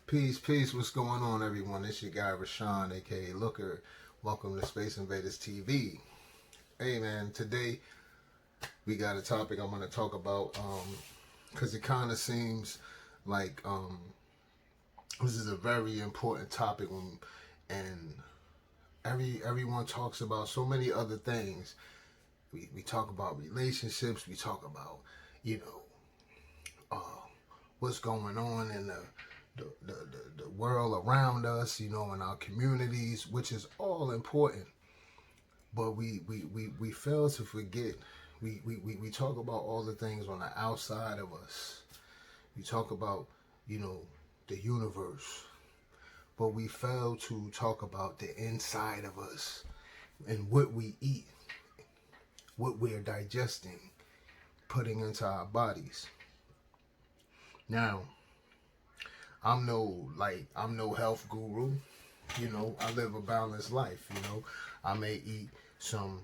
Peace, peace. What's going on, everyone? It's your guy Rashone, aka Looker. Welcome to Spyce Invaderz TV. Hey, man. Today we got a topic I want to talk about because it kind of seems like this is a very important topic, and everyone talks about so many other things. We talk about relationships. We talk about what's going on in the world around us, in our communities, which is all important. But we fail to forget. We talk about all the things on the outside of us. We talk about, the universe. But we fail to talk about the inside of us and what we eat, what we're digesting, putting into our bodies. Now, I'm no health guru. I live a balanced life. I may eat some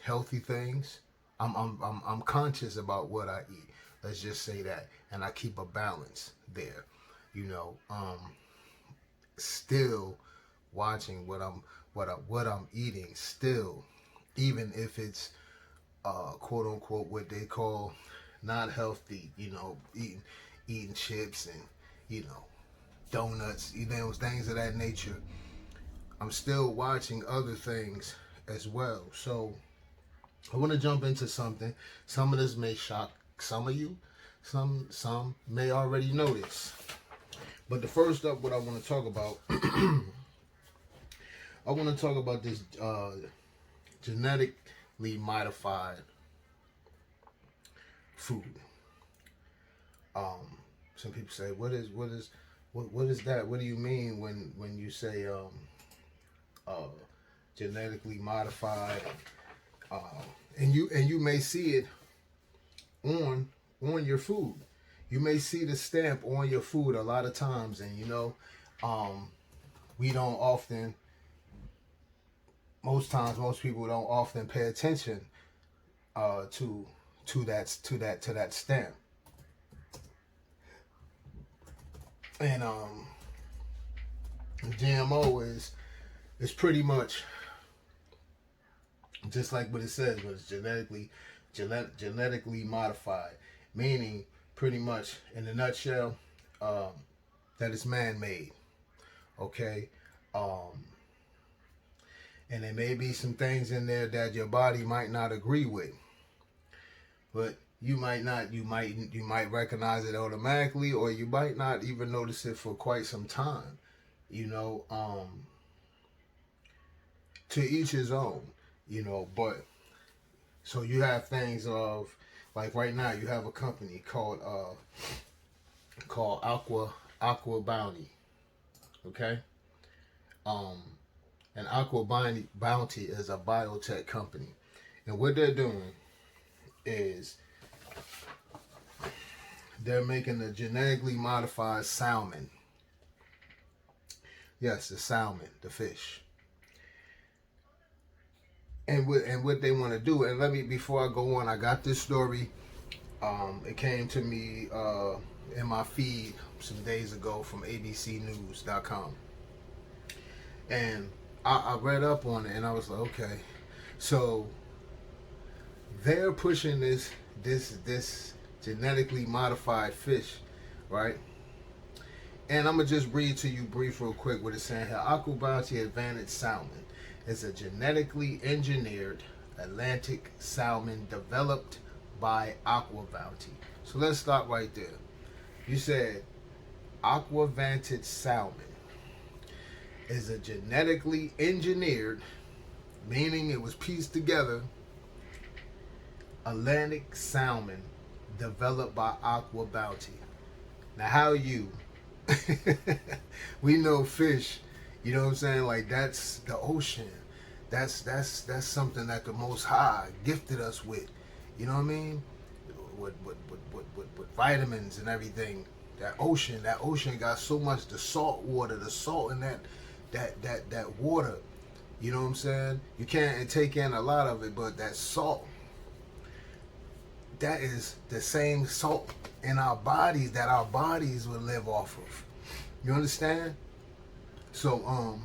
healthy things. I'm conscious about what I eat. Let's just say that, and I keep a balance there. Still watching what I'm eating. Still, even if it's quote unquote what they call not healthy. Eating chips and donuts, things of that nature. I'm still watching other things as well. So I want to jump into something. Some of this may shock some of you. Some may already know this. But the first up, what I want to talk about, I want to talk about this genetically modified food. Some people say, what is that? What do you mean when you say genetically modified? And you may see it on your food. You may see the stamp on your food a lot of times, and we don't often. Most people don't often pay attention to that stamp. And GMO is pretty much just like what it says, but it's genetically modified, meaning pretty much in a nutshell that it's man-made. Okay, and there may be some things in there that your body might not agree with, but you might recognize it automatically, or you might not even notice it for quite some time. To each his own, but so you have things of, like right now you have a company called Aqua Bounty. Okay? And Aqua Bounty is a biotech company. And what they're doing is they're making a genetically modified salmon. Yes, the salmon, the fish. And what they want to do, and before I go on, I got this story. It came to me in my feed some days ago from abcnews.com. And I read up on it, and I was like, okay. So they're pushing this genetically modified fish, right? And I'm going to just read to you real quick what it's saying here. Aqua Bounty Advantage Salmon is a genetically engineered Atlantic salmon developed by Aqua Bounty. So let's stop right there. You said Aqua Vantage Salmon is a genetically engineered, meaning it was pieced together, Atlantic salmon developed by Aqua Bounty. Now, how you? We know fish, you know what I'm saying? Like, that's the ocean. That's something that the Most High gifted us with. You know what I mean? With vitamins and everything. That ocean got so much, the salt water, the salt in that water. You know what I'm saying? You can't take in a lot of it, but that salt, that is the same salt in our bodies that our bodies will live off of. You understand? So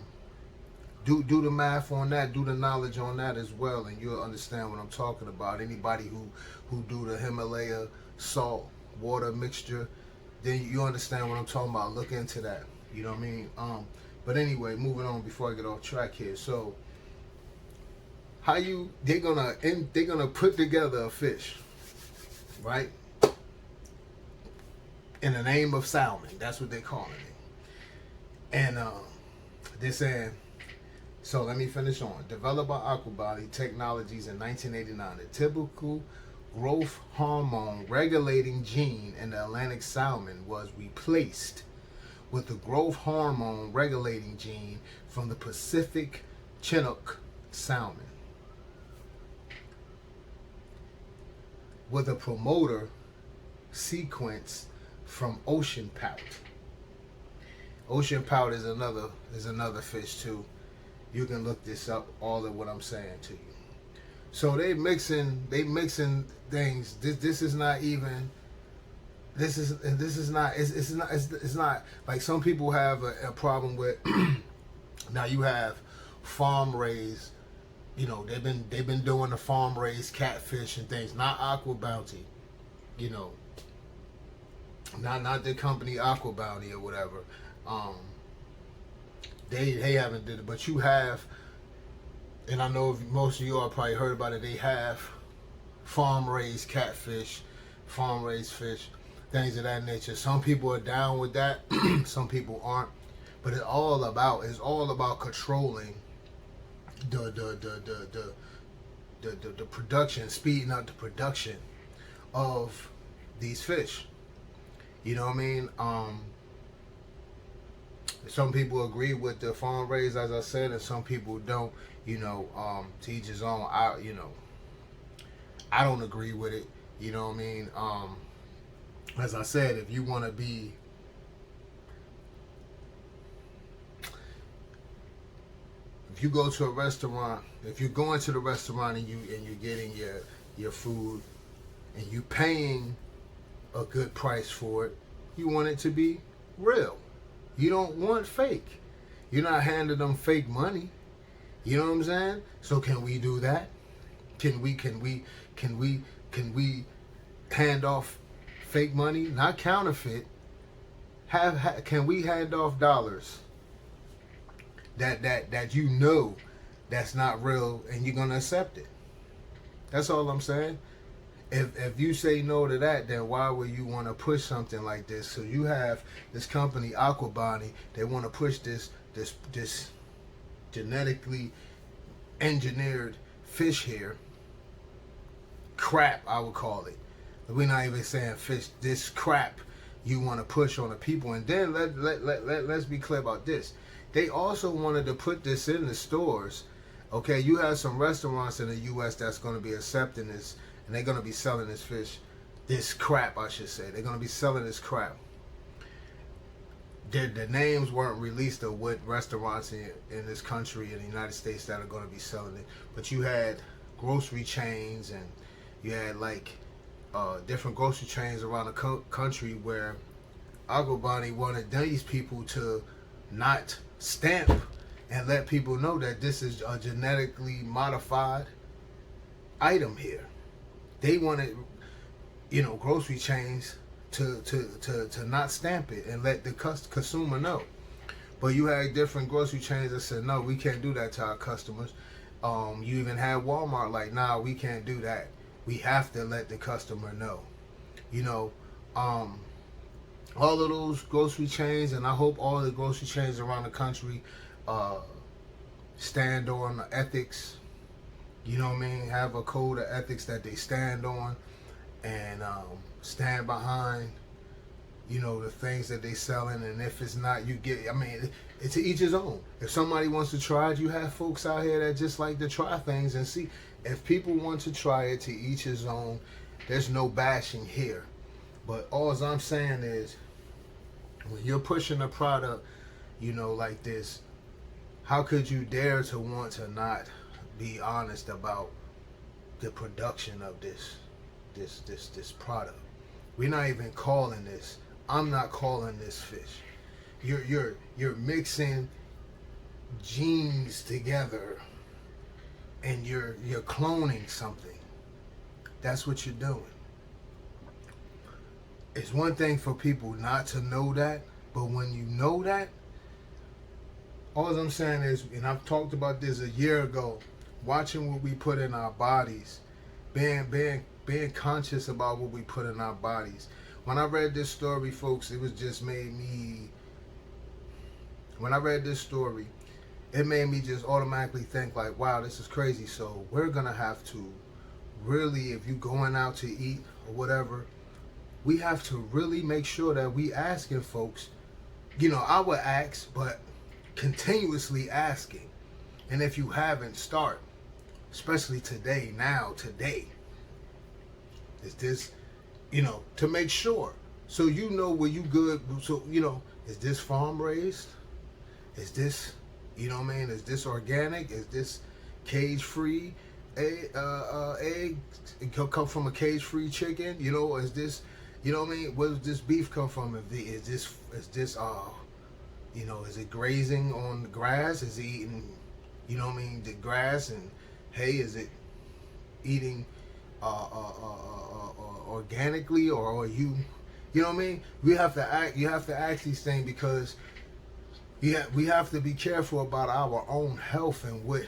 do the math on that, do the knowledge on that as well, and you'll understand what I'm talking about. Anybody who do the Himalaya salt water mixture, then you understand what I'm talking about. Look into that. You know what I mean? But anyway, moving on before I get off track here. So they're gonna put together a fish, right? In the name of salmon. That's what they're calling it. And they're saying, so let me finish on. Developed by Aqua Bounty Technologies in 1989, the typical growth hormone regulating gene in the Atlantic salmon was replaced with the growth hormone regulating gene from the Pacific Chinook salmon, with a promoter sequence from ocean pout. Ocean pout is another fish too. You can look this up, all of what I'm saying to you. So they mixing things. This is not even. It's not like some people have a problem with. Now you have farm raised. You know, they've been doing the farm raised catfish and things. Not Aqua Bounty. You know. Not the company Aqua Bounty or whatever. They haven't did it, but you have, and I know most of you all probably heard about it. They have farm raised catfish, farm raised fish, things of that nature. Some people are down with that, some people aren't. But it's all about controlling the production, speeding up the production of these fish. You know what I mean? Some people agree with the farm raised, as I said, and some people don't. You know, to each his own. I don't agree with it. You know what I mean? As I said, if you want to be, if you go to a restaurant, if you're going to the restaurant and you're getting your food and you paying a good price for it, you want it to be real. You don't want fake. You're not handing them fake money. You know what I'm saying? So can we do that? Can we hand off fake money, not counterfeit? Can we hand off dollars that you know that's not real and you're gonna accept it? That's all I'm saying. If you say no to that, then why would you want to push something like this? So you have this company Aqua Bounty. They want to push this genetically engineered fish here. Crap, I would call it. We're not even saying fish. This crap you want to push on the people. And then let's be clear about this. They also wanted to put this in the stores. Okay, you have some restaurants in the U.S. that's going to be accepting this. And they're going to be selling this fish, this crap, I should say. They're going to be selling this crap. The names weren't released of what restaurants in this country, in the United States, that are going to be selling it. But you had grocery chains, and you had like different grocery chains around the country where Aqua Bounty wanted these people to not stamp and let people know that this is a genetically modified item here. They wanted, grocery chains to not stamp it and let the consumer know. But you had different grocery chains that said, no, we can't do that to our customers. You even had Walmart like, nah, we can't do that. We have to let the customer know. All of those grocery chains, and I hope all the grocery chains around the country stand on the ethics. You know what I mean? Have a code of ethics that they stand on and stand behind, the things that they selling. And if it's not, it's to each his own. If somebody wants to try it, you have folks out here that just like to try things and see. If people want to try it, to each his own. There's no bashing here. But all I'm saying is, when you're pushing a product, like this, how could you dare to want to not be honest about the production of this product? We're not even calling this. I'm not calling this fish. you're mixing genes together, and you're cloning something. That's what you're doing. It's one thing for people not to know that, but when you know that, all I'm saying is, and I've talked about this a year ago, watching what we put in our bodies, being conscious about what we put in our bodies. When I read this story, folks, it was just made me. When I read this story, it made me just automatically think like, wow, this is crazy. So we're gonna have to really, if you're going out to eat or whatever, we have to really make sure that we asking folks. I would ask, but continuously asking. And if you haven't, start. Especially today, today. Is this, to make sure. So where you good. So, is this farm raised? Is this, is this organic? Is this cage free? Egg, it can come from a cage free chicken, is this, where does this beef come from? Is this, is it grazing on the grass? Is it eating, the grass and hay? Is it eating organically, or are you, We have to act. You have to ask these things because we have to be careful about our own health and what,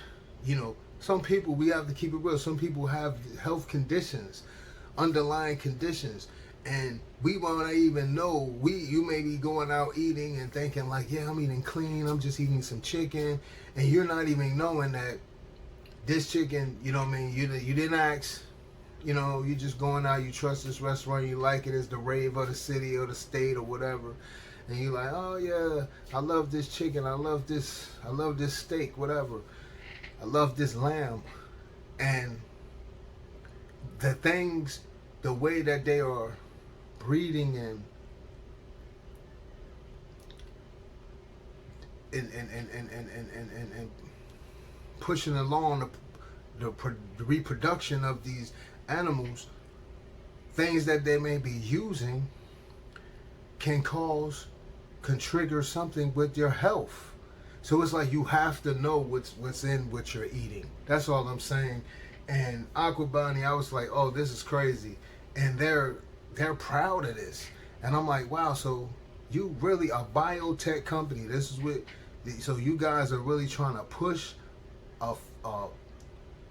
some people, we have to keep it real. Some people have health conditions, underlying conditions. And we won't even know. You may be going out eating and thinking like, yeah, I'm eating clean. I'm just eating some chicken, and you're not even knowing that this chicken, you didn't ask. You just going out. You trust this restaurant. You like it. It's the rave of the city or the state or whatever, and you're like, oh yeah, I love this chicken. I love this steak, whatever. I love this lamb, and the way that they are breeding and pushing along the reproduction of these animals, things that they may be using can trigger something with your health. So it's like you have to know what's in what you're eating. That's all I'm saying. And Aqua Bounty, I was like, oh, this is crazy, and they're proud of this. And I'm like, wow, so you really a biotech company. This is what, so you guys are really trying to push a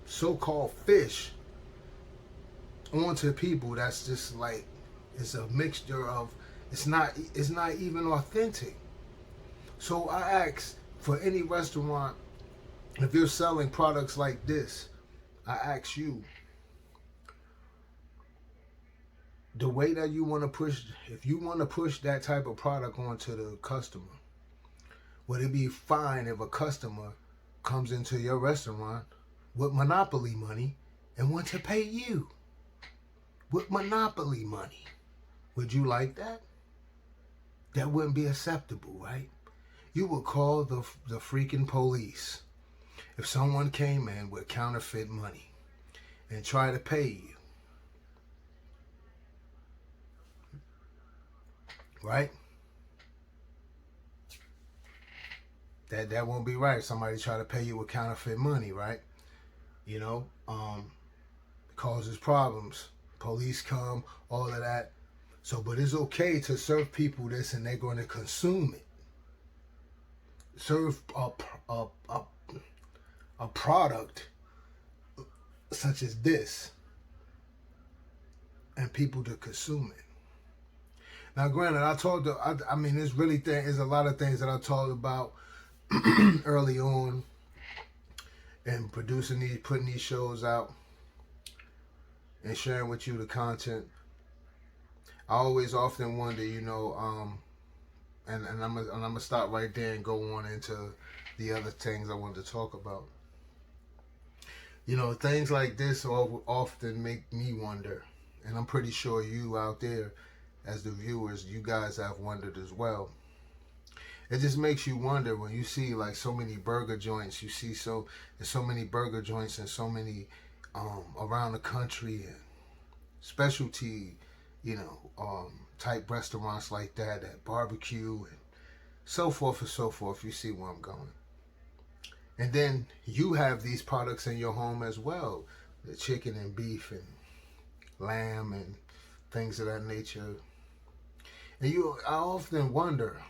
so-called fish onto people that's just like, it's a mixture of, it's not even authentic. So I ask for any restaurant, if you're selling products like this, I ask you, the way that you want to push, if you want to push that type of product onto the customer, would it be fine if a customer comes into your restaurant with monopoly money and want to pay you with monopoly money? Would you like that? That wouldn't be acceptable, right? You would call the freaking police if someone came in with counterfeit money and try to pay you. Right? That won't be right. Somebody try to pay you with counterfeit money, right? Causes problems. Police come, all of that. So, but it's okay to serve people this, and they're going to consume it. Serve a product such as this, and people to consume it. Now, granted, there's a lot of things that I talked about early on, and putting these shows out, and sharing with you the content. I always often wonder, and I'm gonna stop right there and go on into the other things I wanted to talk about. Things like this often make me wonder, and I'm pretty sure you out there, as the viewers, you guys have wondered as well. It just makes you wonder when you see like so many burger joints. You see there's so many burger joints and so many around the country, and specialty, type restaurants like that barbecue, and so forth and so forth. You see where I'm going. And then you have these products in your home as well. The chicken and beef and lamb and things of that nature. And I often wonder,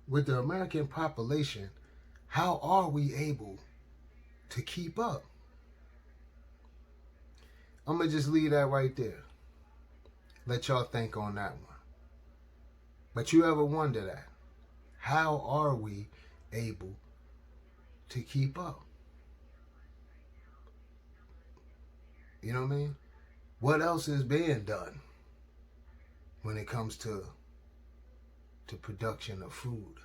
with the American population, how are we able to keep up? I'm going to just leave that right there. Let y'all think on that one. But you ever wonder that? How are we able to keep up? You know what I mean? What else is being done when it comes to production of food?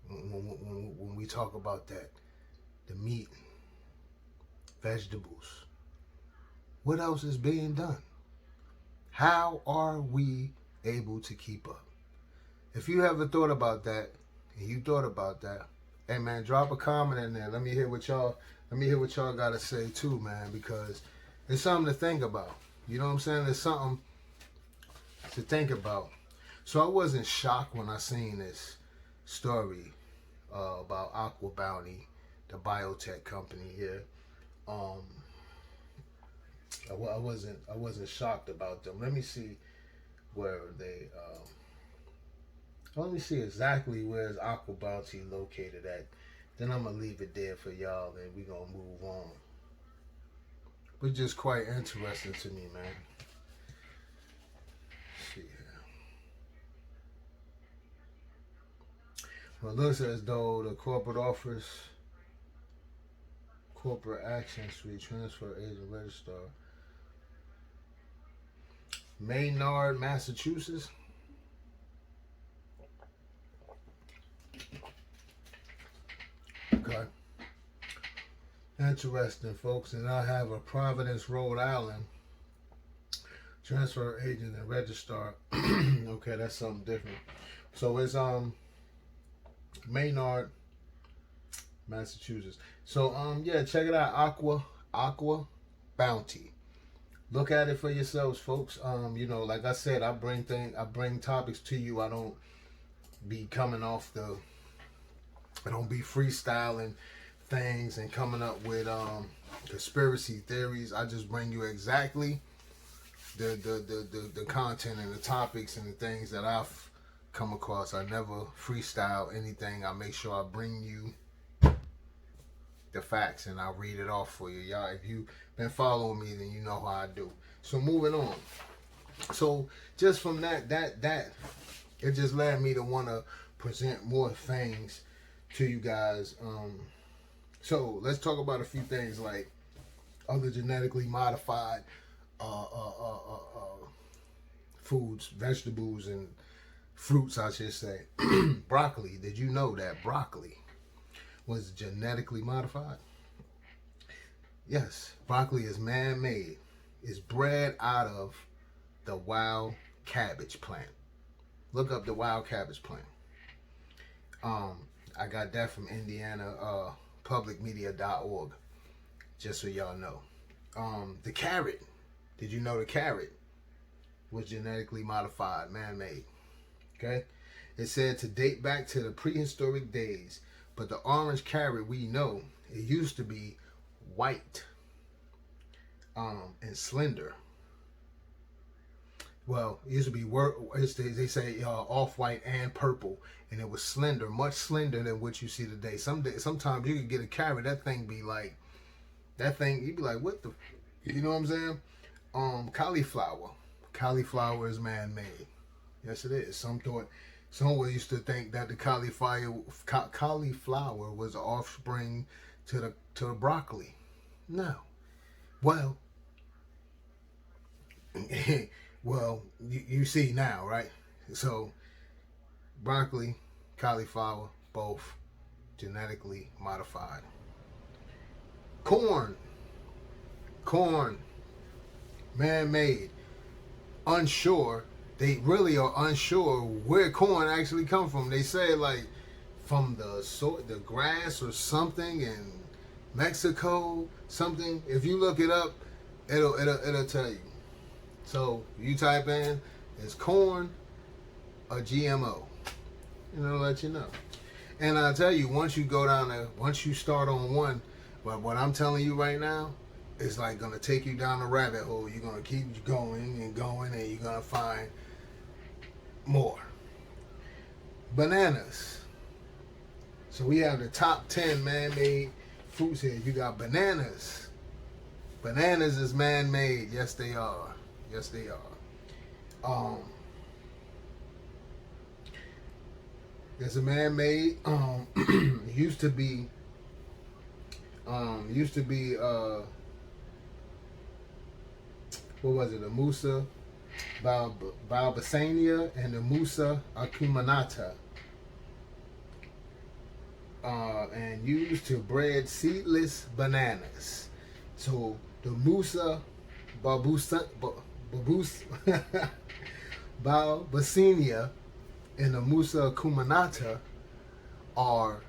When we talk about that, the meat, vegetables, what else is being done? How are we able to keep up? If you ever thought about that, and you thought about that, hey man, drop a comment in there. Let me hear what y'all gotta say too, man, because it's something to think about. You know what I'm saying? It's something to think about. So I wasn't shocked when I seen this story about Aqua Bounty, the biotech company here. I wasn't shocked about them. Let me see where they. Let me see exactly where's Aqua Bounty located at. Then I'm gonna leave it there for y'all, and we gonna move on. But just quite interesting to me, man. Let's see here. Well, it looks as though the corporate office, corporate action suite, transfer agent registrar, Maynard, Massachusetts. Okay. Interesting, folks. And I have a Providence, Rhode Island, transfer agent and registrar. Okay, that's something different. So it's Maynard, Massachusetts. So yeah, check it out. Aqua Bounty. Look at it for yourselves, folks. You know, like I said, I bring topics to you. I don't be coming off I don't be freestyling things and coming up with conspiracy theories. I just bring you exactly the content and the topics and the things that I've come across. I never freestyle anything. I make sure I bring you the facts and I'll read it off for you. Y'all, if you've been following me, then you know how I do. So moving on. So just from that it just led me to want to present more things to you guys. So let's talk about a few things like other genetically modified foods, vegetables, and fruits, I should say. Broccoli. Did you know that broccoli was genetically modified? Yes, broccoli is man-made. It's bred out of the wild cabbage plant. Look up the wild cabbage plant. I got that from Indiana publicmedia.org, just so y'all know. The carrot. Did you know the carrot was genetically modified, man-made? Okay? It said to date back to the prehistoric days, but the orange carrot we know, it used to be white and slender. Well, it used to be they say off-white and purple, and it was slender, much slender than what you see today. Sometimes you could get a carrot, that thing you'd be like, what the, you know what I'm saying? Cauliflower is man-made. Yes, it is. Someone used to think that the cauliflower was the offspring to the broccoli. No. Well, well, you see now, right? So, broccoli, cauliflower, both genetically modified. Corn, man-made. Unsure. They really are unsure where corn actually come from. They say like from the grass or something in Mexico, something. If you look it up, it'll tell you. So you type in, is corn a GMO? And it'll let you know. And I'll tell you, once you go down there, once you start on one, but what I'm telling you right now is like gonna take you down a rabbit hole. You're gonna keep going and going, and you're gonna find more. Bananas. So we have the top 10 man-made fruits here. You got bananas. Bananas is man-made. Yes, they are. Yes, they are. It's a man-made. Used to be. What was it? The Musa Balbasania and the Musa acuminata. And used to breed seedless bananas. So the Musa Balbasania and the Musa acuminata are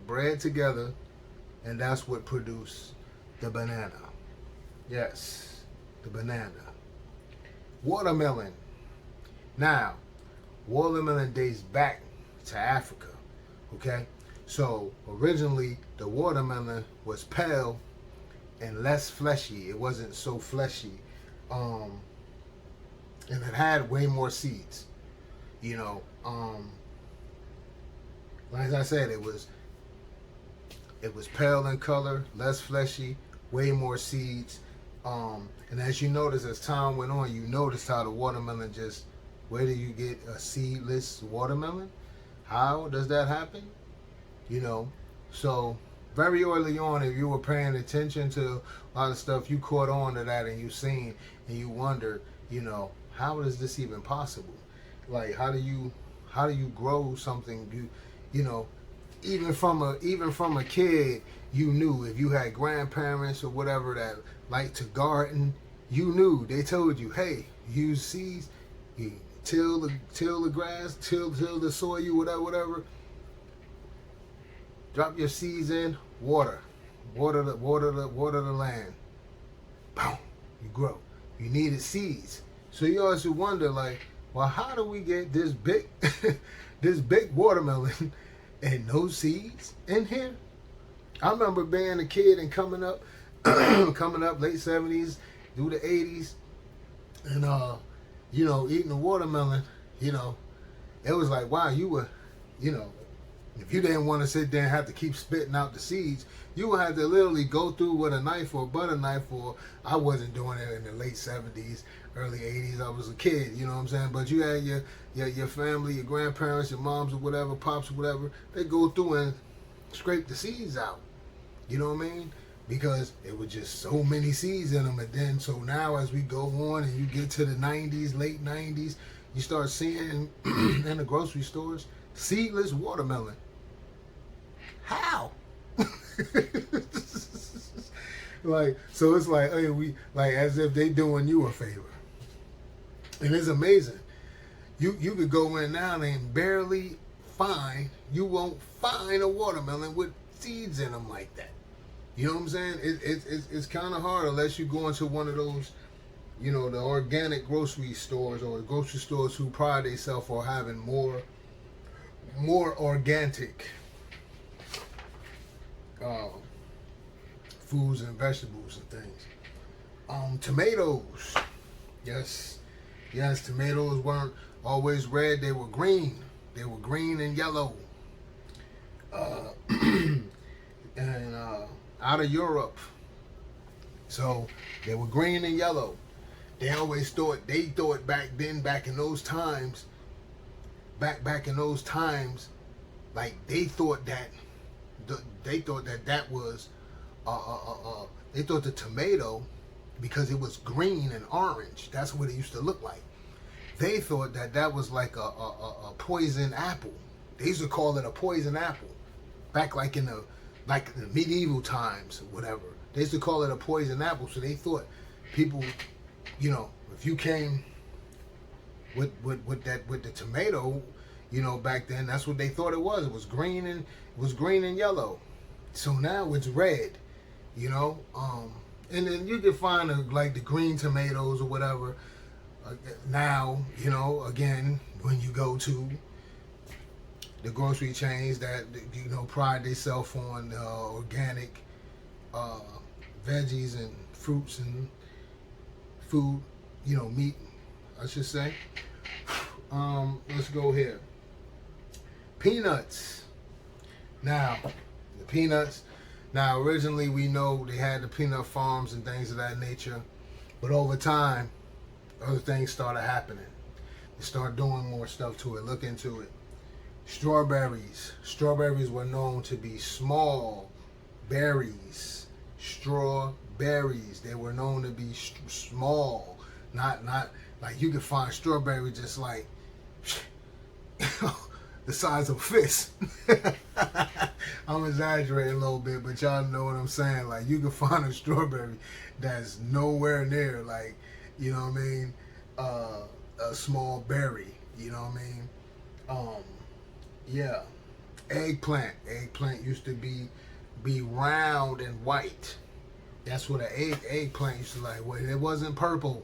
bred together, and that's what produced the banana. Yes, the banana. Watermelon. Now, watermelon dates back to Africa. Okay, so originally the watermelon was pale and less fleshy. It wasn't so fleshy, and it had way more seeds. You know, like I said, it was pale in color, less fleshy, way more seeds. And as you notice, as time went on, you noticed how the watermelon just, where do you get a seedless watermelon? How does that happen? You know, so very early on, if you were paying attention to a lot of stuff, you caught on to that, and you seen, and you wondered, you know, how is this even possible? Like, how do you grow something? You know, even from a kid, you knew if you had grandparents or whatever that liked to garden, you knew, they told you, hey, use seeds, you till the grass, till the soil, whatever. Drop your seeds in, water the land. Boom, you grow. You needed seeds. So you always wonder, like, well, how do we get this big this big watermelon and no seeds in here? I remember being a kid and coming up late 70s through the 80s, and you know, eating the watermelon, you know, it was like, wow, you were, you know, if you didn't want to sit there and have to keep spitting out the seeds, you would have to literally go through with a knife or a butter knife. Or I wasn't doing it in the late 70s, early 80s. I was a kid, you know what I'm saying? But you had your family, your grandparents, your moms or whatever, pops or whatever. They go through and scrape the seeds out. You know what I mean? Because it was just so many seeds in them. And then, so now as we go on and you get to the 90s, late 90s, you start seeing in the grocery stores seedless watermelon. How? Like, so it's like, hey, we like as if they doing you a favor. And it's amazing. You could go in now and barely find, you won't find a watermelon with seeds in them like that. You know what I'm saying? It's kind of hard unless you go into one of those, you know, the organic grocery stores or the grocery stores who pride themselves on having more organic foods and vegetables and things. Tomatoes. Yes, tomatoes weren't always red. They were green. They were green and yellow. And out of Europe. So they were green and yellow. They always thought back in those times, back in those times, like they thought that was they thought the tomato, because it was green and orange, that's what it used to look like. They thought that was like a poison apple. They used to call it a poison apple back like in the medieval times or whatever. They used to call it a poison apple. So they thought people, you know, if you came with the tomato, you know, back then, that's what they thought it was. It was green and yellow. So now it's red, you know. And then you can find like the green tomatoes or whatever. Now, you know, again, when you go to the grocery chains that, you know, pride themselves on organic veggies and fruits and food, you know, meat, I should say. Let's go here. Peanuts. Now, the peanuts. Now, originally we know they had the peanut farms and things of that nature, but over time, other things started happening. They started doing more stuff to it. Look into it. Strawberries. Strawberries were known to be small berries. Strawberries. They were known to be small. Not like you can find strawberry just like the size of a fist. I'm exaggerating a little bit, but y'all know what I'm saying. Like, you can find a strawberry that's nowhere near, like, you know what I mean, a small berry. You know what I mean? Yeah. Eggplant. Eggplant used to be round and white. That's what an eggplant used to like. Well, it wasn't purple.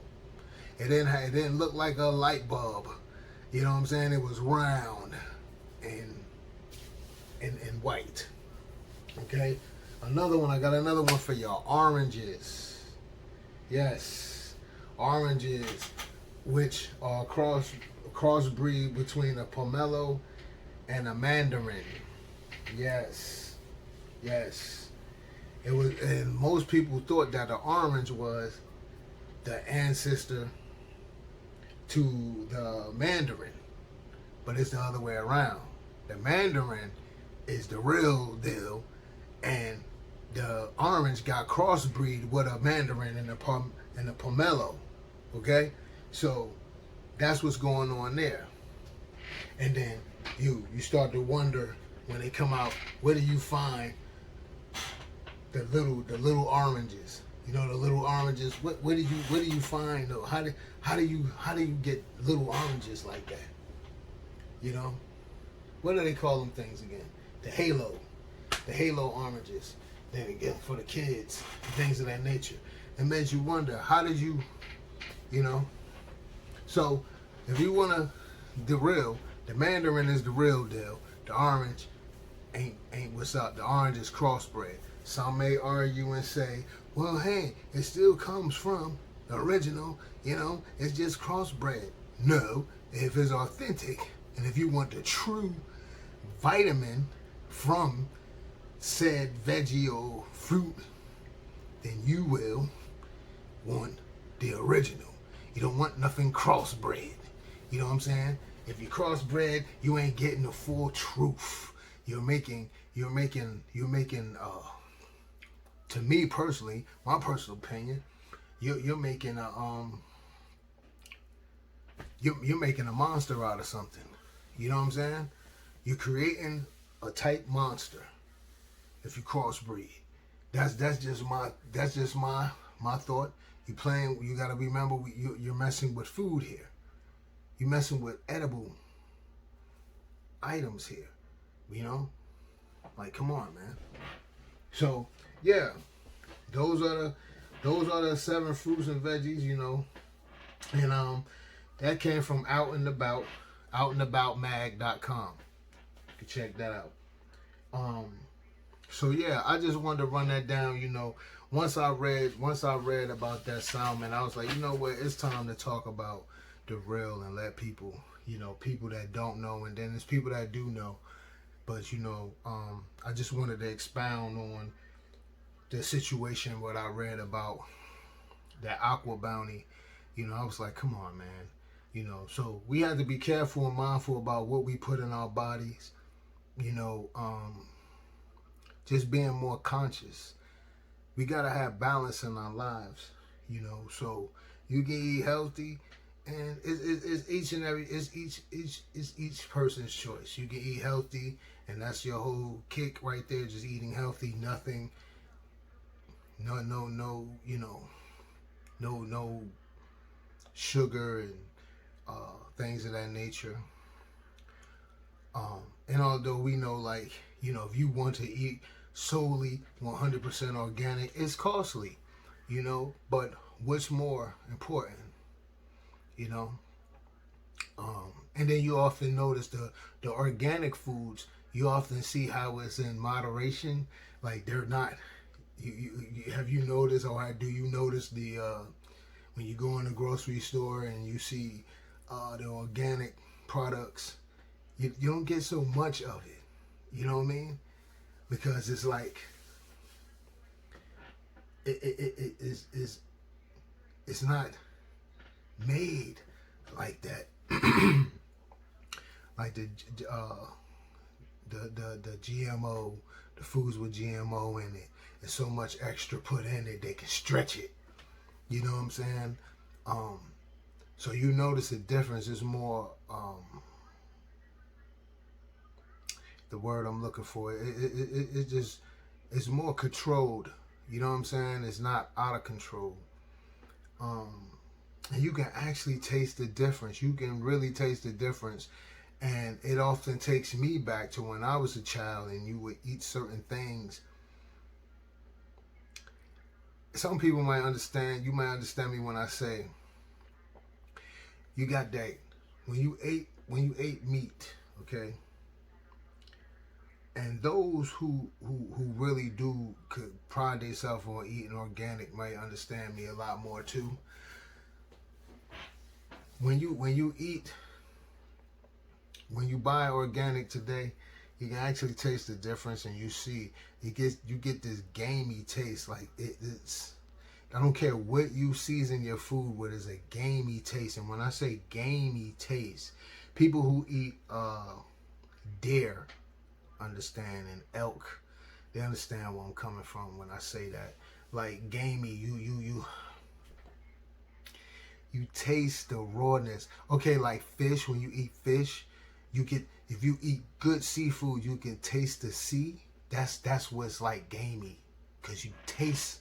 It didn't look like a light bulb. You know what I'm saying? It was round and white. Okay. Another one. I got another one for y'all. Oranges. Yes. Oranges, which are crossbreed between a pomelo and a mandarin. Yes. Yes. It was, and most people thought that the orange was the ancestor to the mandarin, but it's the other way around. The mandarin is the real deal, and the orange got crossbreed with a mandarin and a pomelo. Okay, so that's what's going on there. And then you start to wonder when they come out, where do you find the little oranges? You know, the little oranges. Where do you find those? How do you get little oranges like that? You know, what do they call them things again? The halo oranges. Then again, for the kids, things of that nature. It makes you wonder, how did you know? So if you wanna the mandarin is the real deal. The orange ain't what's up. The orange is crossbred. Some may argue and say, well, hey, it still comes from the original, you know, it's just crossbred. No, if it's authentic, and if you want the true vitamin from said veggie or fruit, then you will want the original. You don't want nothing crossbred. You know what I'm saying? If you crossbred, you ain't getting the full truth. You're making to me personally, my personal opinion, you're making a monster out of something. You know what I'm saying? You're creating a type monster if you crossbreed. That's just my thought. You gotta remember you're messing with food here. You're messing with edible items here. You know? Like, come on, man. So yeah, those are the 7 fruits and veggies, you know, and that came from outandaboutmag.com. You can check that out. So yeah, I just wanted to run that down. You know, once I read about that salmon, I was like, you know what, it's time to talk about the real and let people, you know, people that don't know, and then there's people that do know. But you know, I just wanted to expound on the situation what I read about that Aqua Bounty. You know, I was like, come on, man. You know, so we have to be careful and mindful about what we put in our bodies. You know, just being more conscious. We gotta have balance in our lives. You know, so you can eat healthy, and it's each person's choice. You can eat healthy, and that's your whole kick right there. Just eating healthy, nothing. No, you know, no sugar and things of that nature. And although we know, like, you know, if you want to eat solely 100% organic, it's costly. you know. But what's more important, you know? And then you often notice the organic foods. You often see how it's in moderation. Like they're not. Have you noticed, or do you notice the when you go in the grocery store and you see the organic products, you don't get so much of it. You know what I mean? Because it's like it's not made like that. Like the GMO, the foods with GMO in it, there's so much extra put in it they can stretch it. You know what I'm saying? So you notice the difference is more. The word I'm looking for, it just, it's more controlled. You know what I'm saying? It's not out of control. And you can actually taste the difference. You can really taste the difference. And it often takes me back to when I was a child and you would eat certain things. Some people might understand, you might understand me when I say, you got that, when you ate meat, okay? And those who really do could pride themselves on eating organic might understand me a lot more too. When you buy organic today, you can actually taste the difference, and you see you get this gamey taste. Like it's, I don't care what you season your food with, it's a gamey taste. And when I say gamey taste, people who eat deer understand, and elk, they understand where I'm coming from when I say that. Like gamey, you taste the rawness. Okay, like fish, when you eat fish, you get, if you eat good seafood, you can taste the sea. That's what's like gamey, because you taste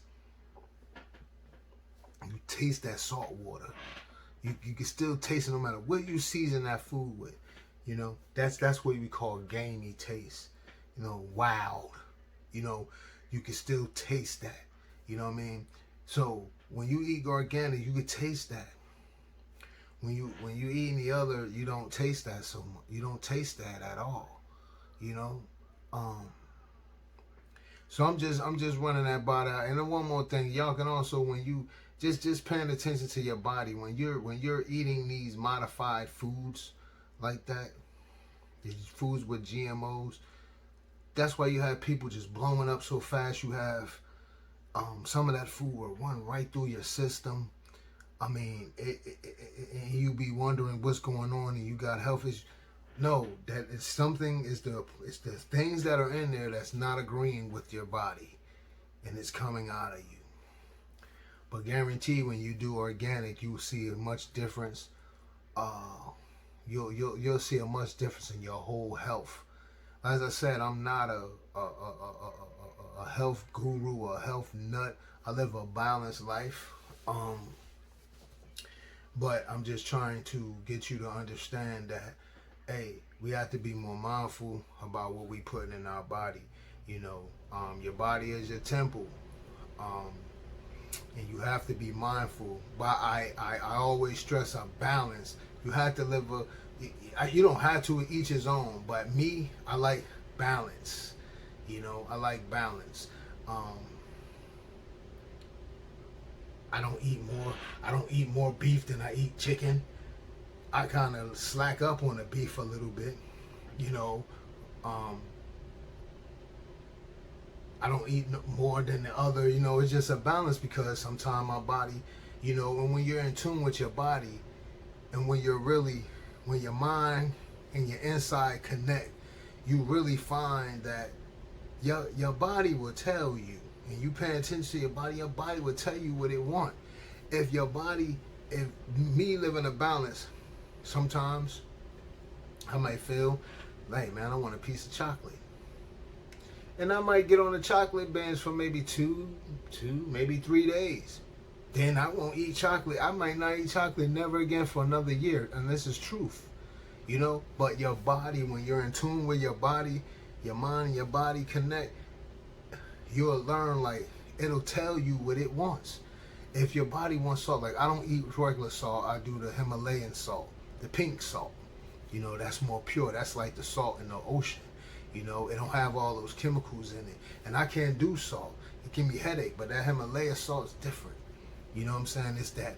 that salt water. You can still taste it no matter what you season that food with. You know, that's what we call gamey taste. You know, wild. You know, you can still taste that. You know what I mean? So when you eat organic, you can taste that. When you eat the other, you don't taste that so much. You don't taste that at all. You know? So I'm just running that body out. And then one more thing, y'all can also, when you just paying attention to your body, when you're eating these modified foods like that, these foods with GMOs, that's why you have people just blowing up so fast. You have some of that food will run right through your system. I mean, and you be wondering what's going on, and you got health issues. No, that is something. It's the things that are in there that's not agreeing with your body, and it's coming out of you. But guarantee when you do organic, you will see a much difference. You'll see a much difference in your whole health. As I said, I'm not a health guru or a health nut. I live a balanced life. But I'm just trying to get you to understand that, hey, we have to be more mindful about what we put in our body. You know, your body is your temple. And you have to be mindful. But I always stress a balance. You have to live you don't have to each his own, but me, I like balance. You know, I like balance. I don't eat more beef than I eat chicken. I kind of slack up on the beef a little bit. You know, I don't eat more than the other. You know, it's just a balance, because sometimes my body, you know, and when you're in tune with your body, and when your mind and your inside connect, you really find that your body will tell you, and you pay attention to your body will tell you what it wants. If me living a balance, sometimes I might feel like, man, I want a piece of chocolate. And I might get on the chocolate binge for maybe two, maybe 3 days. Then I won't eat chocolate. I might not eat chocolate never again for another year. And this is truth. You know, but your body, when you're in tune with your body, your mind and your body connect, you'll learn, like, it'll tell you what it wants. if your body wants salt, like I don't eat regular salt, I do the Himalayan salt, the pink salt. You know, that's more pure. That's like the salt in the ocean. You know, it don't have all those chemicals in it. And I can't do salt. It give me headache, but that Himalaya salt is different. You know what I'm saying? It's that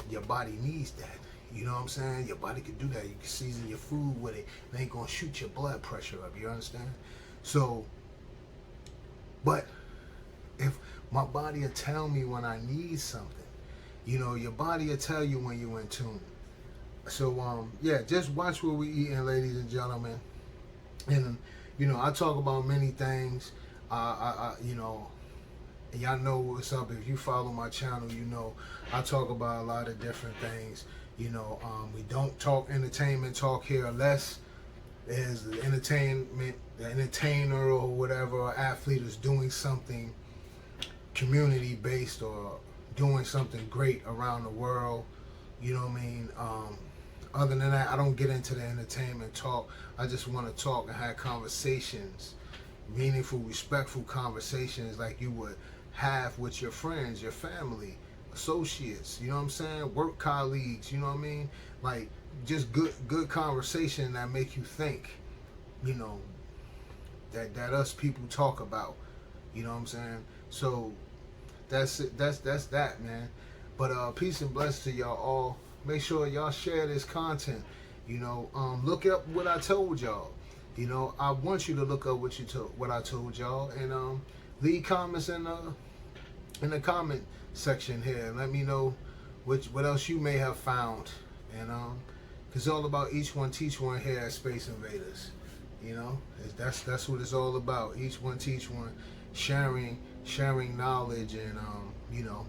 your body needs that. You know what I'm saying? Your body can do that. You can season your food with it. It ain't gonna shoot your blood pressure up. You understand? So, but if my body will tell me when I need something, you know, your body will tell you when you're in tune. So, yeah, just watch what we eating, ladies and gentlemen. And, you know, I talk about many things. You know, and y'all know what's up. If you follow my channel, you know I talk about a lot of different things. You know, we don't talk entertainment talk here unless there's the entertainer or whatever, or athlete is doing something community based or doing something great around the world. You know what I mean? Other than that, I don't get into the entertainment talk. I just want to talk and have conversations, meaningful, respectful conversations like you would have with your friends, your family, associates, you know what I'm saying? Work colleagues, you know what I mean? Like just good conversation that make you think, you know, that us people talk about. You know what I'm saying? So that's it. That's that, man. But peace and blessings to y'all all. Make sure y'all share this content. You know, look up what I told y'all. You know, I want you to look up what I told y'all, and leave comments in the comment section here and let me know what else you may have found. And it's all about each one teach one here at Spyce Invaderz. You know, that's what it's all about. Each one teach one, sharing knowledge, and you know,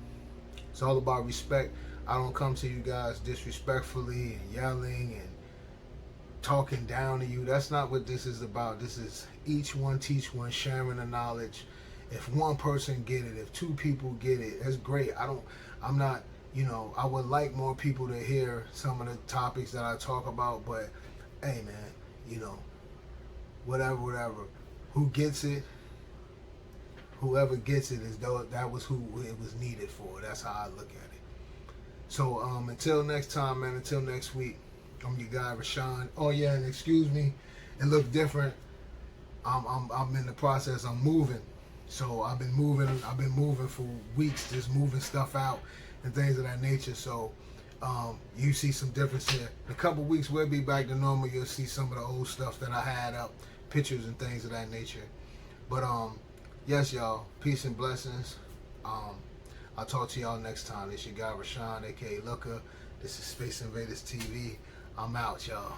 it's all about respect. I don't come to you guys disrespectfully and yelling and talking down to you. That's not what this is about. This is each one teach one, sharing the knowledge. If one person get it, if two people get it, that's great. I'm not, you know, I would like more people to hear some of the topics that I talk about, but hey man, you know, whatever. Who gets it, whoever gets it is though that was who it was needed for. That's how I look at it. So until next time, man, until next week, I'm your guy Rashone. Oh yeah, and excuse me, it looked different. I'm in the process, I'm moving. So I've been moving for weeks, just moving stuff out and things of that nature. So you see some difference here. In a couple weeks we'll be back to normal. You'll see some of the old stuff that I had up, pictures and things of that nature. But yes y'all, peace and blessings. I'll talk to y'all next time. This your guy Rashone, aka Looker. This is Spyce Invaderz TV. I'm out, y'all.